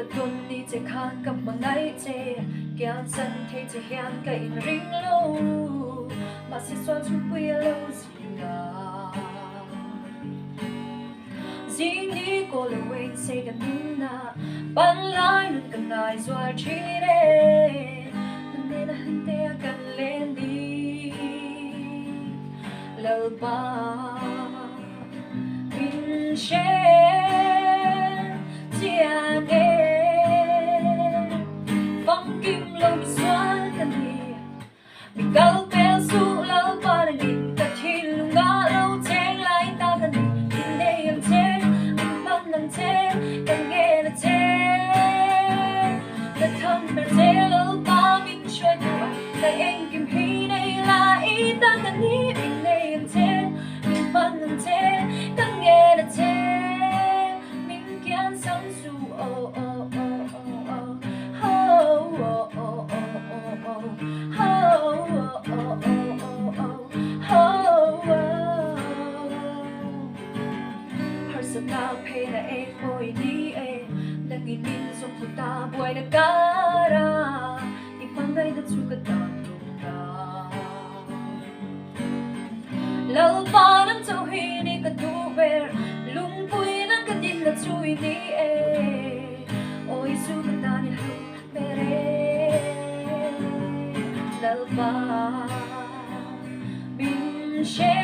กตุนนี่จะขาดกับมาไงเจแกนสันเทจะเฮียนกับอินริงโลมาสิสวดทุกวีโลสิงาสิ่งนี้ก็เลยเว้นเสกันน่ะปันลายนุ่นกันนายสวดชีเร่นั่นเองนะเดียกันเล่นดีแล้วบ้าบินเชKhawbêl su lau pa na nin ta thil lunga lo cheng lai ta kan in nei ang che ang ban nang che kan nge na che ta thon mer che lo pa min shwe ta ta eng kim hi nei la i ta kan ni in nei ang che min ban nang che kan nge na che min kian sang su oh oh oh oh oh oh oh oh Now pay na boy di nanginin song puta buhay na kara ipangay na sugat ang luka lalpa ng tauhini kaduber lumpuy ng kadin na tsuy di oy sugat na nilo mere lalpa bin she